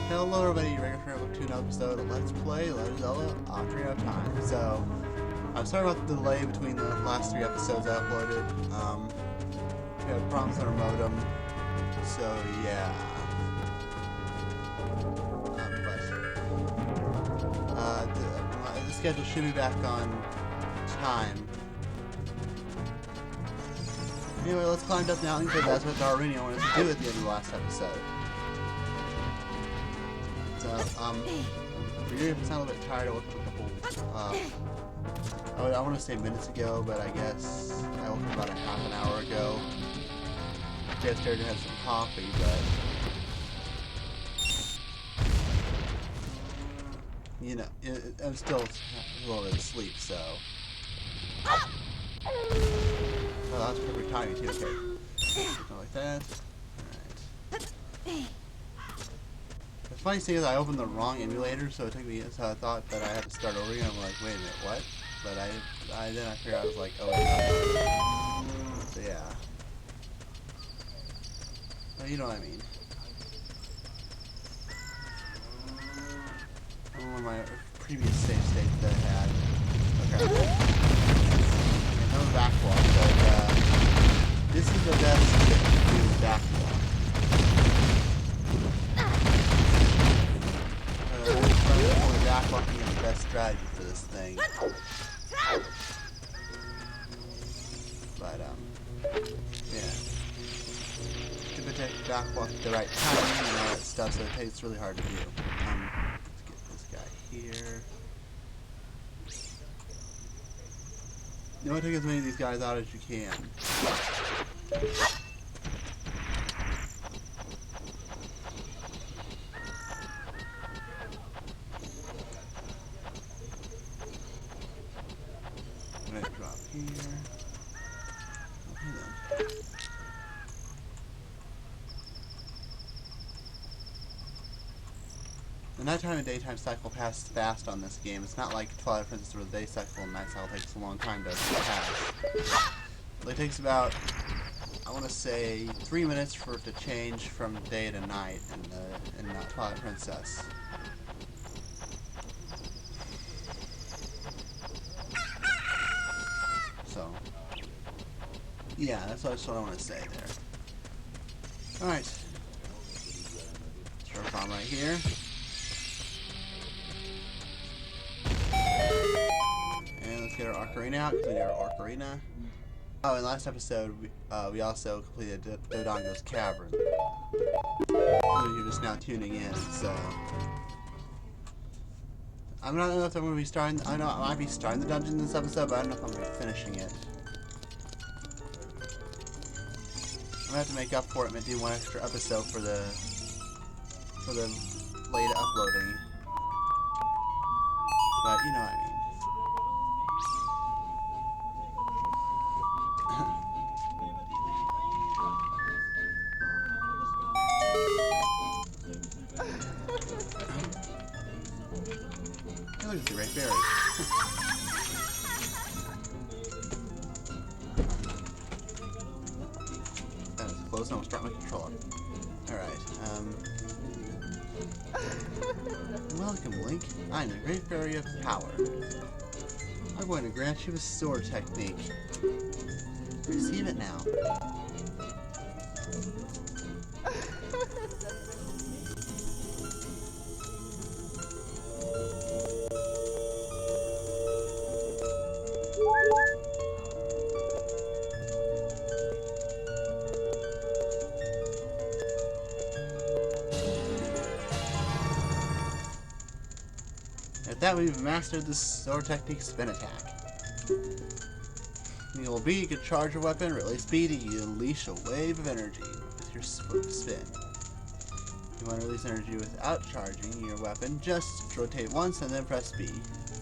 Hello everybody, welcome to another episode of Let's Play Zelda Ocrina of Time. So, I'm sorry about the delay between the last 3 episodes I uploaded. We had problems with our modem, so yeah. The schedule should be back on time. Anyway, let's climb up the mountain because that's what Ocrina wanted to do at the end of the last episode. Forgive me if I sound a little bit tired. I woke up a couple, I want to say minutes ago, but I guess I woke up about a half an hour ago. Just started to have some coffee, but you know, I'm still a little bit asleep, so. Oh, that's perfect timing too. Okay, something like that. All right. The funny thing is I opened the wrong emulator, so it took me, so I thought that I had to start over again. I'm like, wait a minute, what? But then I figured I was like, oh wait. So yeah. Well, you know what I mean. One of my previous save states that I had. Okay. No backlog, but this is the best to do backlog. Backlocking is the best strategy for this thing. But, yeah. To protect backlock at the right time, and all that stuff, so it's really hard to do. Let's get this guy here. You want to take as many of these guys out as you can. Drop here. Okay then. The nighttime and daytime cycle passes fast on this game. It's not like Twilight Princess where the day cycle and night cycle takes a long time to pass. It takes about, I want to say, 3 minutes for it to change from day to night in Twilight Princess. So, yeah, that's what I want to say there. Alright. Start bomb right here. And let's get our Ocarina out, because we need our Ocarina. Oh, in last episode, we also completed Dodongo's Cavern. So you're just now tuning in, so. I don't know if I'm going to be starting. I know I might be starting the dungeon this episode, but I don't know if I'm going to be finishing it. I'm going to have to make up for it and do one extra episode for the late uploading. But you know what I mean. Hey, look at the red berry. That was close. I almost dropped my controller. Alright, welcome, Link. I'm the Great Fairy of Power. I'm going to grant you a sword technique. Receive it now. At that, we've mastered the sword technique spin attack. You will be, you can charge your weapon, release speed, and you unleash a wave of energy with your spin. If you want to release energy without charging your weapon, just rotate once and then press B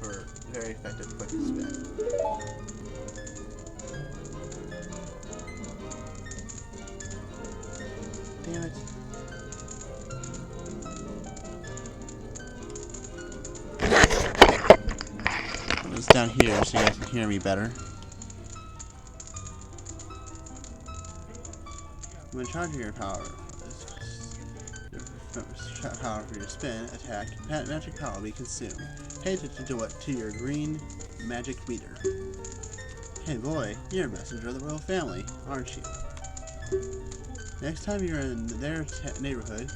for a very effective quick spin. Damn it. It's down here so you guys can hear me better. When charging your power, power for your spin, attack, magic power will be consumed. Pay attention to your green magic meter. Hey boy, you're a messenger of the royal family, aren't you? Next time you're in their neighborhood,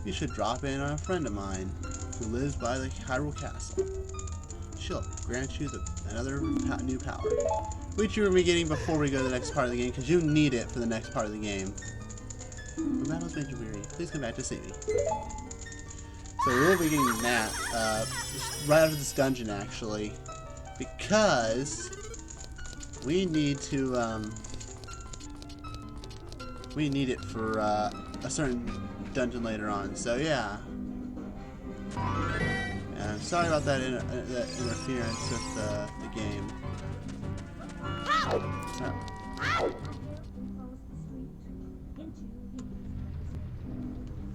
you should drop in on a friend of mine who lives by the Hyrule Castle. She'll grant you another new power, which you'll be getting before we go to the next part of the game, because you need it for the next part of the game. When battles made you weary, please come back to see me. So we will be getting that right after this dungeon, actually, because we need to we need it for a certain dungeon later on. So yeah. And sorry about that, that interference with the game.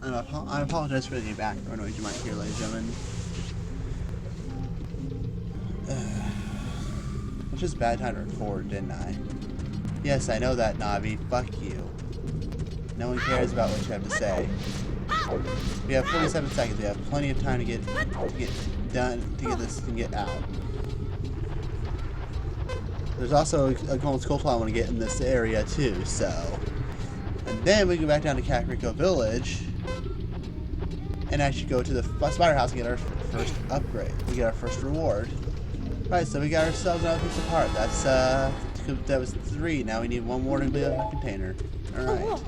I apologize for any background noise you might hear, ladies and gentlemen. It's just bad time to record, didn't I? Yes, I know that, Navi. Fuck you. No one cares about what you have to say. We have 47 seconds. We have plenty of time to get done, to get this and get out. There's also a golden skull I want to get in this area too, so. And then we go back down to Kakariko Village and actually go to the Spider House and get our first upgrade. We get our first reward. Right, so we got ourselves another piece of heart. That was 3. Now we need 1 more to complete our container. Alright.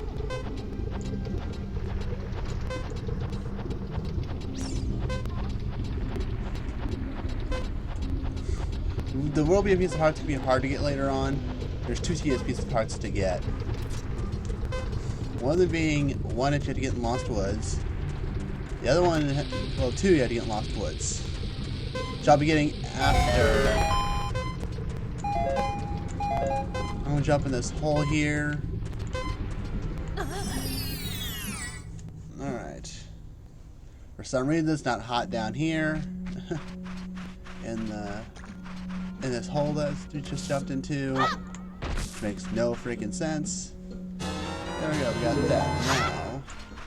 There will be a piece of hearts to be hard to get later on. There's 2 tedious pieces of hearts to get. One of them being one that you have to get in Lost Woods. The other one, well, 2 you have to get in Lost Woods. Which I'll be getting after. I'm gonna jump in this hole here. Alright. For some reason it's not hot down here. In this hole that we just jumped into, which makes no freaking sense. There we go, we got that. Now,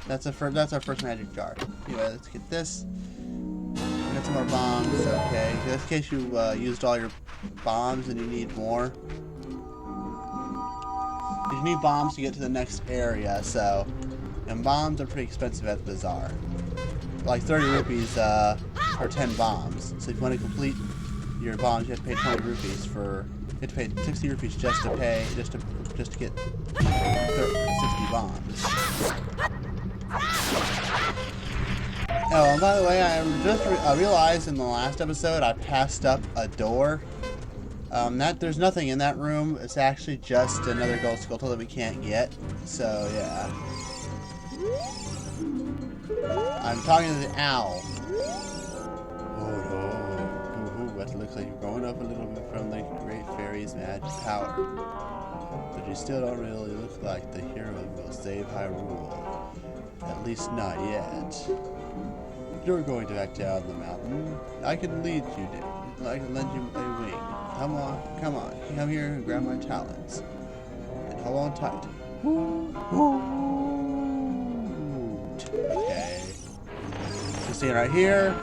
that's our first magic jar. Anyway, let's get this. We got some more bombs, okay. Just in case you used all your bombs and you need more. You need bombs to get to the next area, so. And bombs are pretty expensive at the bazaar. Like 30 rupees for 10 bombs. So if you want to complete your bombs, you have to pay 20 rupees for. You have to pay 60 rupees just to get 60 bombs. Oh, and by the way, I realized in the last episode I passed up a door. There's nothing in that room. It's actually just another gold skull that we can't get. So yeah. I'm talking to the owl. But it looks like you're growing up a little bit from the Great Fairy's magic power. But you still don't really look like the hero who will save Hyrule. At least not yet. You're going back down the mountain. I can lead you down. I can lend you a wing. Come on. Come here and grab my talons. And hold on tight. Okay. So stay right here.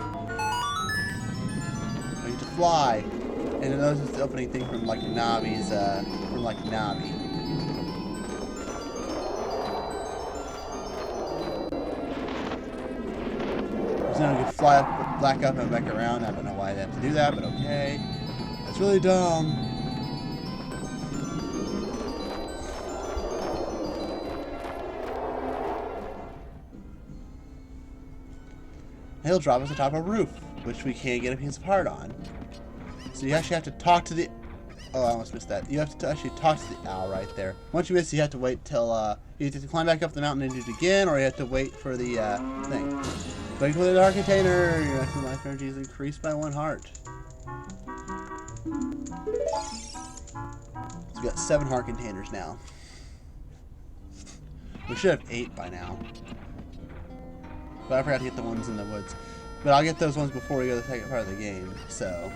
To fly, and then notice the opening thing from like Navi's, Navi. So now we can fly up, back up and back around. I don't know why they have to do that, but okay. That's really dumb. He'll drop us atop a roof, which we can't get a piece of heart on. So you actually have to talk to the. Oh, I almost missed that. You have to actually talk to the owl right there. Once you miss, you have to wait till you have to climb back up the mountain and do it again, or you have to wait for the thing. Wait for the heart container. Your maximum life energy is increased by 1 heart. So we got 7 heart containers now. We should have 8 by now. But I forgot to get the ones in the woods. But I'll get those ones before we go to the second part of the game, so.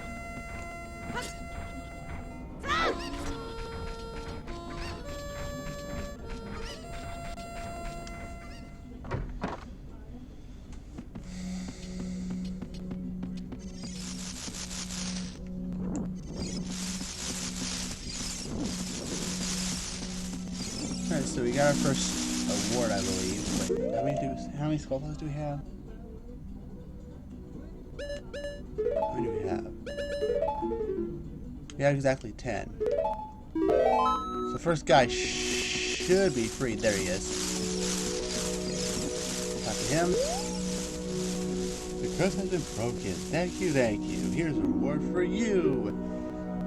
so we got our first award, I believe. Wait, how many skull clods do we have? How many do we have? We have exactly 10. So the first guy should be freed. There he is. Talk to him. The curse has been broken. Thank you, thank you. Here's a reward for you.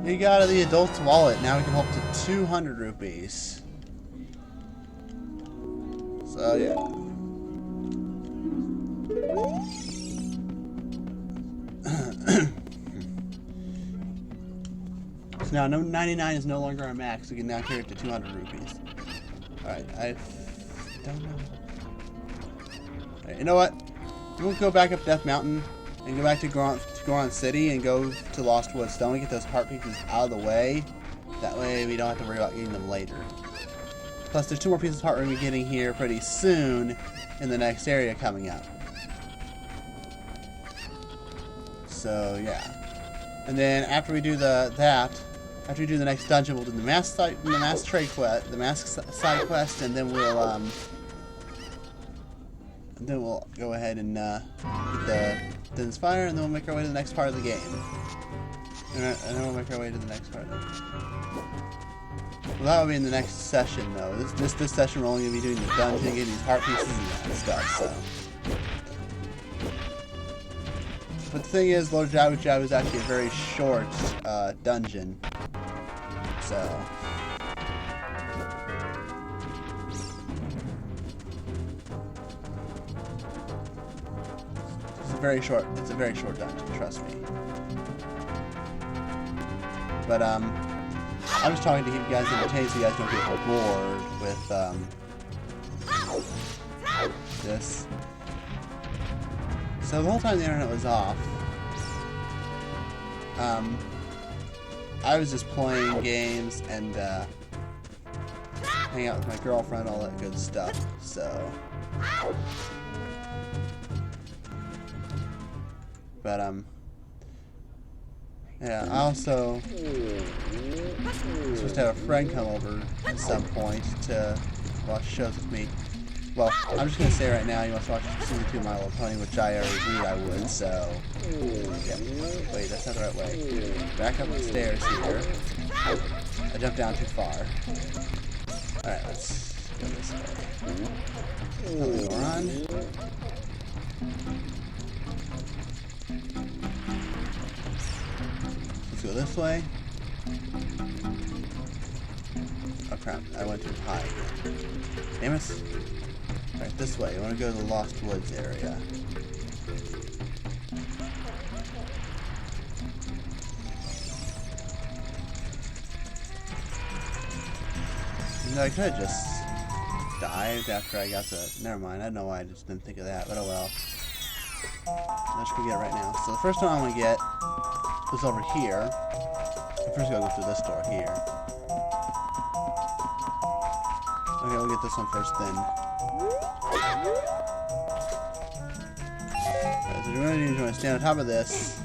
We got the adult's wallet. Now we can hold up to 200 rupees. So yeah. So now 99 is no longer our max. We can now carry it to 200 rupees. Alright, I don't know. Alright, you know what? We'll go back up Death Mountain and go back to Goron City and go to Lost Woods. Don't we get those heart pieces out of the way? That way we don't have to worry about getting them later. Plus there's 2 more pieces of heart we're going to be getting here pretty soon in the next area coming up. So yeah. And then after we do after we do the next dungeon, we'll do the mask side quest, and then we'll go ahead and get the Din's Fire, and then we'll make our way to the next part of the game. And then we'll make our way to the next part of the game. Well, that will be in the next session, though. This session we're only going to be doing the dungeon, getting these heart pieces and stuff, so. But the thing is, Lord Jabu Jabu is actually a very short dungeon. So. It's a very short dungeon, trust me. But I'm just talking to keep you guys entertained so you guys don't get bored with this. So the whole time the internet was off, I was just playing games and hanging out with my girlfriend, all that good stuff. So, but yeah, I also supposed to have a friend come over at some point to watch shows with me. Well, I'm just gonna say right now, you must watch season 2 of My Little Pony, which I already agreed I would, so. Yeah. Wait, that's not the right way. Back up the stairs here. I jumped down too far. Alright, let's go this way. Run. Let's go this way. Oh crap, I went too high. Damn it. Alright, this way. I want to go to the Lost Woods area. No, I could have just dived after I got the... Never mind, I don't know why I just didn't think of that, but oh well. Let's go get it right now. So the first one I want to get is over here. First I gotta go through this door here. Okay, we'll get this one first then. Alright, so you're going to stand on top of this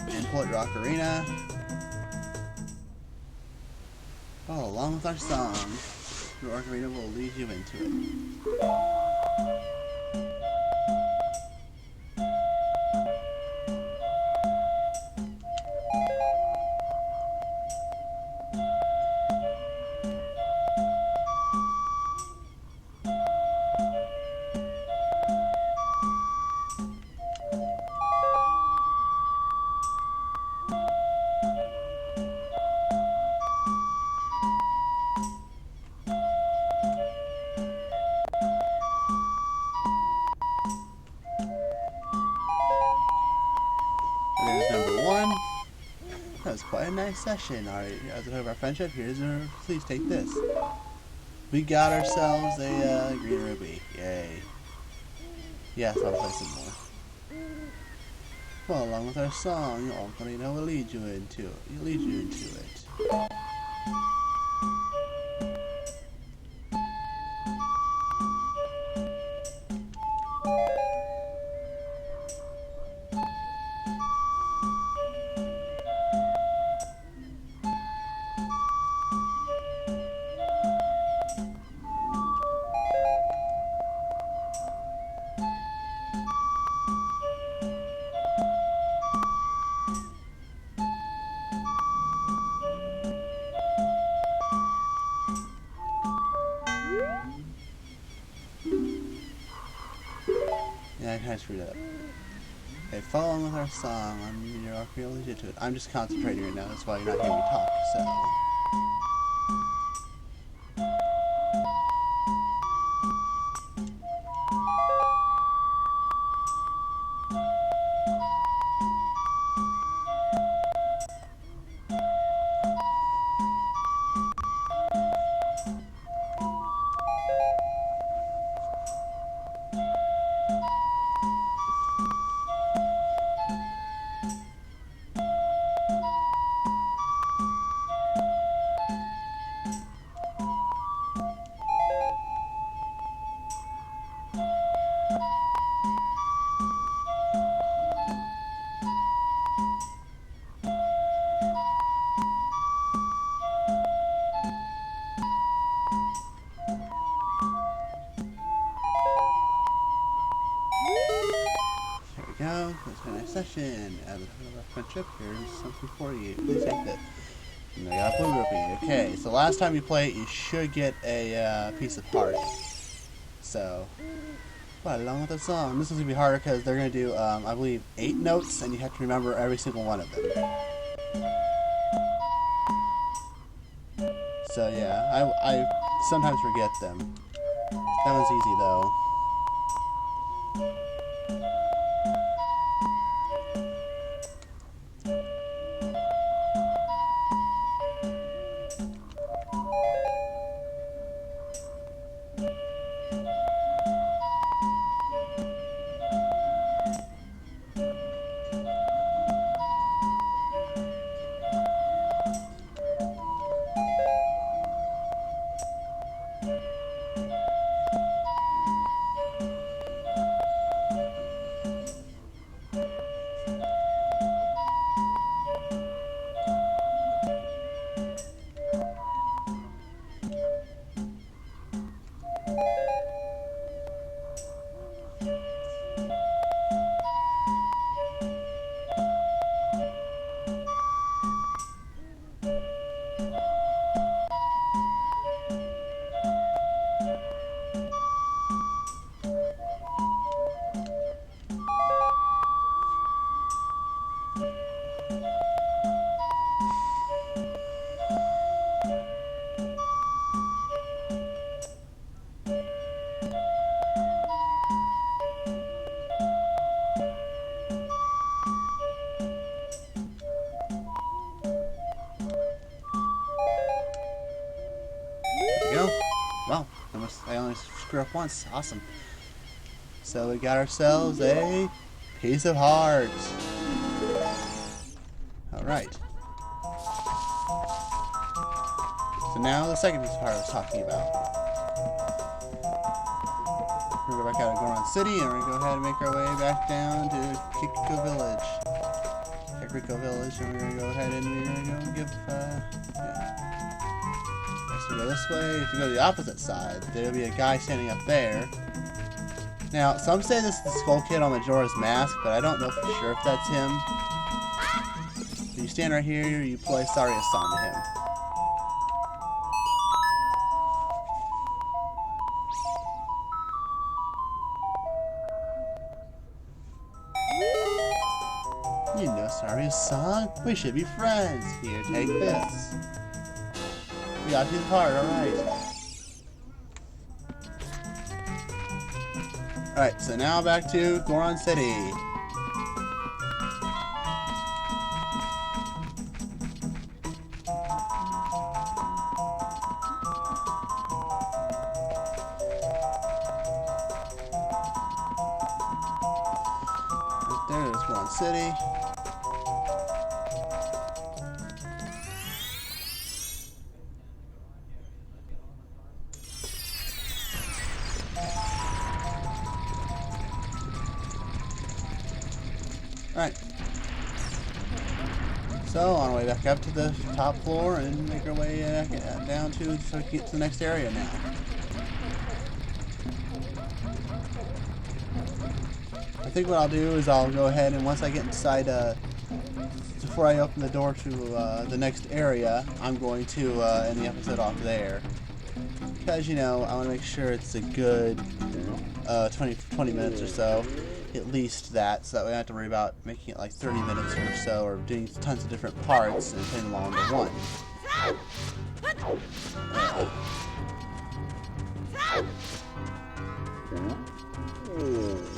and pull out your Ocrina. Oh, along with our song, your Ocrina will lead you into it. That was quite a nice session. Alright, as a token of our friendship, please take this. We got ourselves a green ruby. Yay. Yes, I'll play some more. Well, along with our song, Ocrina will lead you into it. Yeah, I kind of screwed it up. Okay, follow on with our song. You're really legit to it. I'm just concentrating right now. That's why you're not hearing me talk, so... Go. Let's go next session. At the end of our friendship, here's something for you. Please take this. And I got a blue rupee. Okay, so last time you play it, you should get a piece of heart. So, right along with the song. This is going to be harder because they're going to do, I believe, 8 notes, and you have to remember every single one of them. So yeah, I sometimes forget them. That one's easy though. Well, I only screw up once. Awesome. So we got ourselves a piece of heart. Alright. So now the second piece of heart I was talking about. We're going to go back out of Goron City and we're going to go ahead and make our way back down to Kikiko Village. Kikiko Village, and we're going to go ahead and we're going to go give, So we go this way. If you go to the opposite side, there'll be a guy standing up there. Now, some say this is the Skull Kid on Majora's Mask, but I don't know for sure if that's him. So you stand right here, you play Saria's song to him. You know Saria's song? We should be friends. Here, take this. We got his heart, alright. Alright, so now back to Goron City. Right there's Goron City. Alright. So, on our way back up to the top floor and make our way down to, so we can get to the next area now. I think what I'll do is I'll go ahead and once I get inside, before I open the door to the next area, I'm going to end the episode off there. Because, you know, I want to make sure it's a good 20 minutes or so. at least that, so that we don't have to worry about making it like 30 minutes or so, or doing tons of different parts and putting them all into one.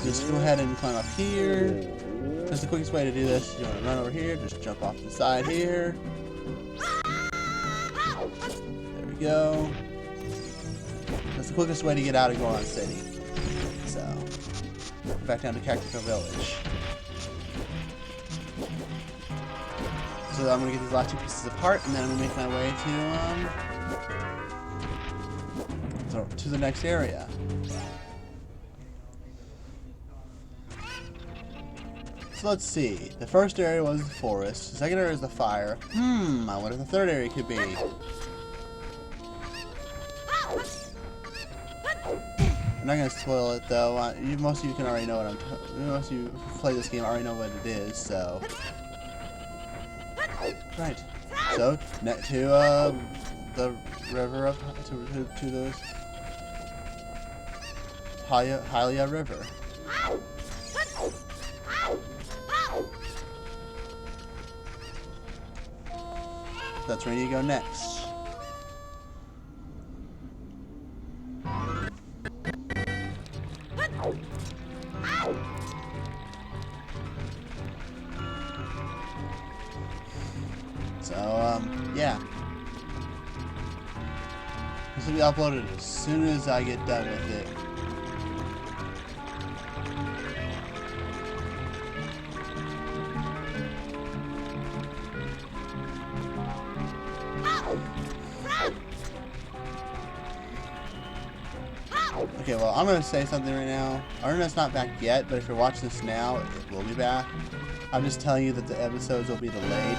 Just go ahead and climb up here. That's the quickest way to do this. You want to run over here, just jump off the side here. There we go. That's the quickest way to get out of Goron City. So, back down to Cactico Village. So I'm going to get these last two pieces apart, and then I'm going to make my way to the next area. So let's see. The first area was the forest. The second area is the fire. I wonder what the third area could be. I'm not gonna spoil it though. Most of you can already know what most of you who play this game already know what it is. So, right. So to the river of to the Hylia River. That's where you need to go next. So, yeah. This will be uploaded as soon as I get done with it. Okay, well, I'm going to say something right now. Ocrina's not back yet, but if you're watching this now, it will be back. I'm just telling you that the episodes will be delayed.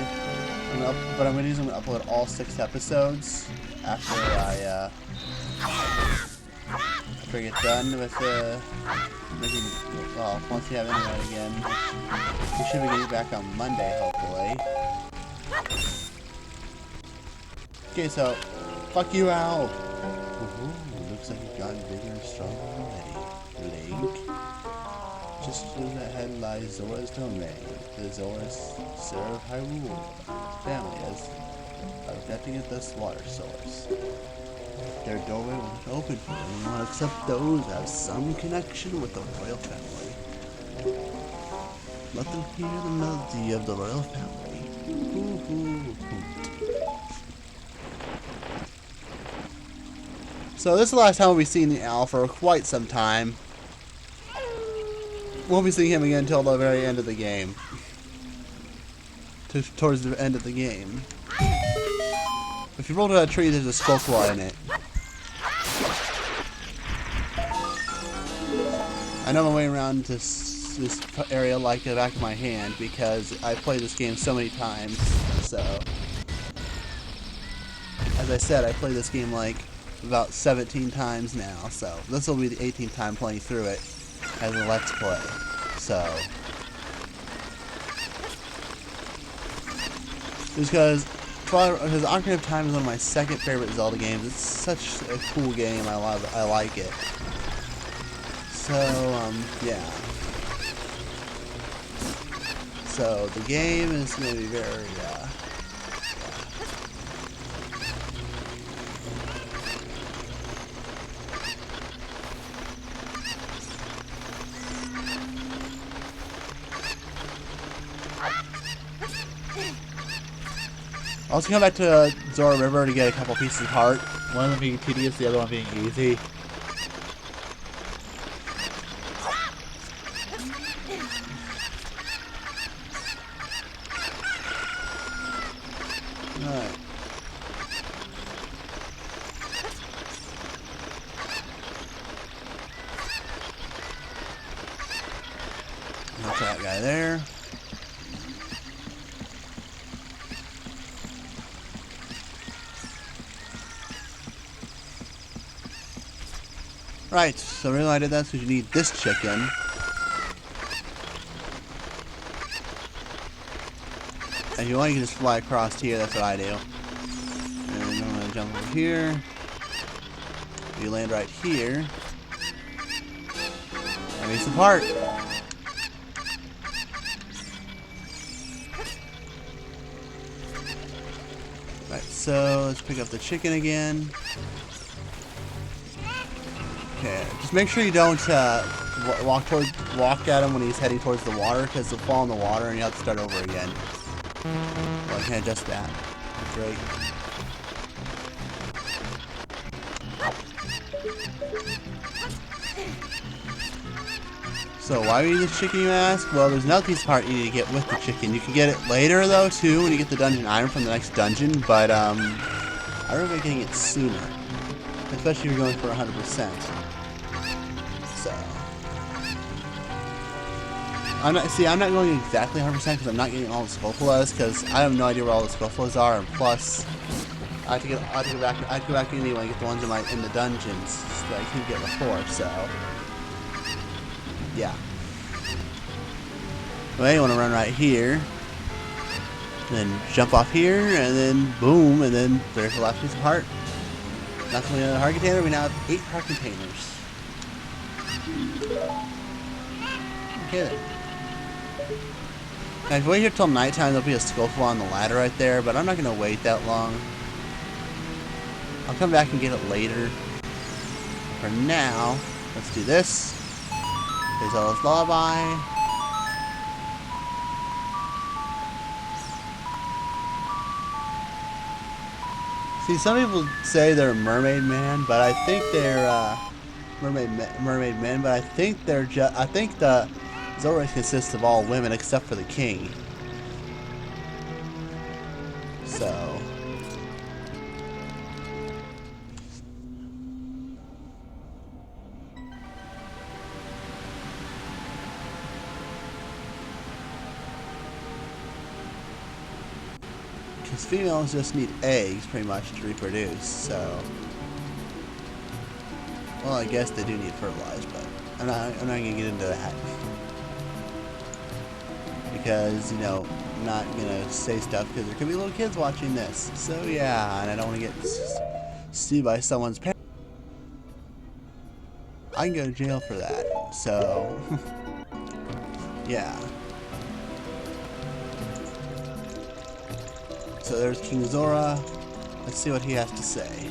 But I'm going to upload all 6 episodes after I get done with making, well, once you have internet again. We should be getting back on Monday, hopefully. Okay, so, fuck you, Al. Looks like you've gotten bigger and stronger already, Link. Just ahead lies Zora's domain. The Zoras serve Hyrule family as protecting at this water source. Their doorway won't open for anyone except those who have some connection with the royal family. Let them hear the melody of the royal family. So this is the last time we'll be seeing the owl for quite some time. Won't be seeing him again until the very end of the game. Towards the end of the game. If you roll to a tree, there's a Skullclaw in it. I know my way around this area like the back of my hand because I played this game so many times. So, as I said, I played this game like about 17 times now. So this will be the 18th time playing through it as a Let's Play. So, just because Ocarina of Time is one of my second favorite Zelda games. It's such a cool game. I like it. So, yeah. So the game is going to be very, I'll also come back to Zora River to get a couple pieces of heart. One of them being tedious, the other one being easy. Alright. That's that guy there. Right, so the reason I did that is because you need this chicken. And if you want, you can just fly across here, that's what I do. And I'm going to jump over here. You land right here. I need some heart. so let's pick up the chicken again. Okay, just make sure you don't walk at him when he's heading towards the water, because he'll fall in the water and you have to start over again. Well, I can adjust that. Great. So why do you need this chicken, you ask? Well, there's another piece of heart you need to get with the chicken. You can get it later, though, too, when you get the dungeon item from the next dungeon, but I recommend getting it sooner, especially if you're going for 100%. So I'm not going exactly 100% because I'm not getting all the Scopolas, because I have no idea where all the Scopolas are, and plus I have to go back anyway and get the ones in the dungeons that I couldn't get before. So yeah. Well, you want to run right here, then jump off here, and then boom, and then there's the last piece of heart. Not only another heart container, we now have 8 heart containers. Okay then. Now, if you wait here till nighttime, there'll be a Scopel on the ladder right there, but I'm not going to wait that long. I'll come back and get it later. For now, let's do this. Play Zelda's Lullaby. See, some people say they're mermaid man, but I think they're mermaid men. But I think they're I think the Zelda race consists of all women except for the king. So. Because females just need eggs, pretty much, to reproduce, so... Well, I guess they do need fertilized, but I'm not going to get into that. Because, you know, I'm not going to say stuff, because there could be little kids watching this. So, yeah, and I don't want to get sued by someone's parents. I can go to jail for that, so... yeah. So there's King Zora. Let's see what he has to say.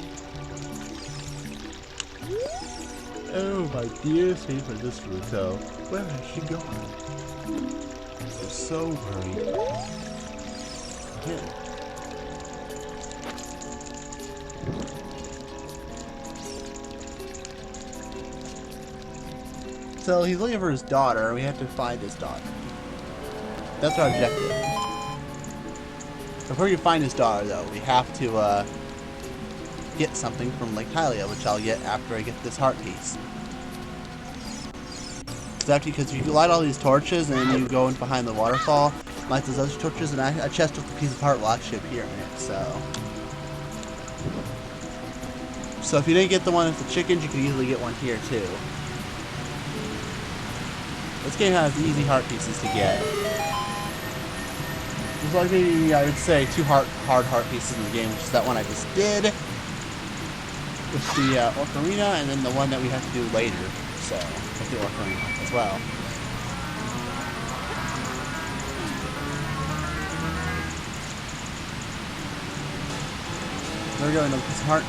Oh, my dear favorite Ruto. Where has she gone? I'm so worried. Yeah. So he's looking for his daughter. We have to find his daughter. That's our objective. Before you find his daughter, though, we have to get something from Lake Hylia, which I'll get after I get this heart piece. Because you light all these torches and then you go in behind the waterfall, light those other torches, and a chest with a piece of heart will actually appear in it. So if you didn't get the one with the chickens, you can easily get one here too. This game has easy heart pieces to get. There's like maybe, I would say, 2 hard heart pieces in the game, which is that one I just did with the Ocrina, and then the one that we have to do later, so with the Ocrina as well. There we go, another piece of heart.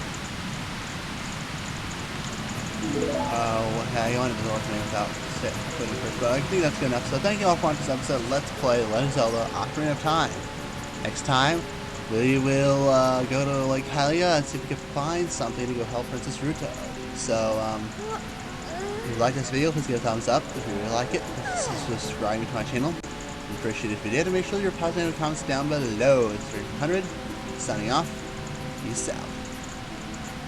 Okay, you wanted to do Ocrina without putting it first, but I think that's good enough. So thank you all for watching this episode. Let's play Legend of Zelda Ocarina of Time. Next time, we will go to Lake Hylia and see if we can find something to go help Princess Ruto. So, if you like this video, please give it a thumbs up. If you really like it, subscribe to my channel. I appreciate it if you did, and make sure your positive comments down below. It's 300. Signing off. Peace out.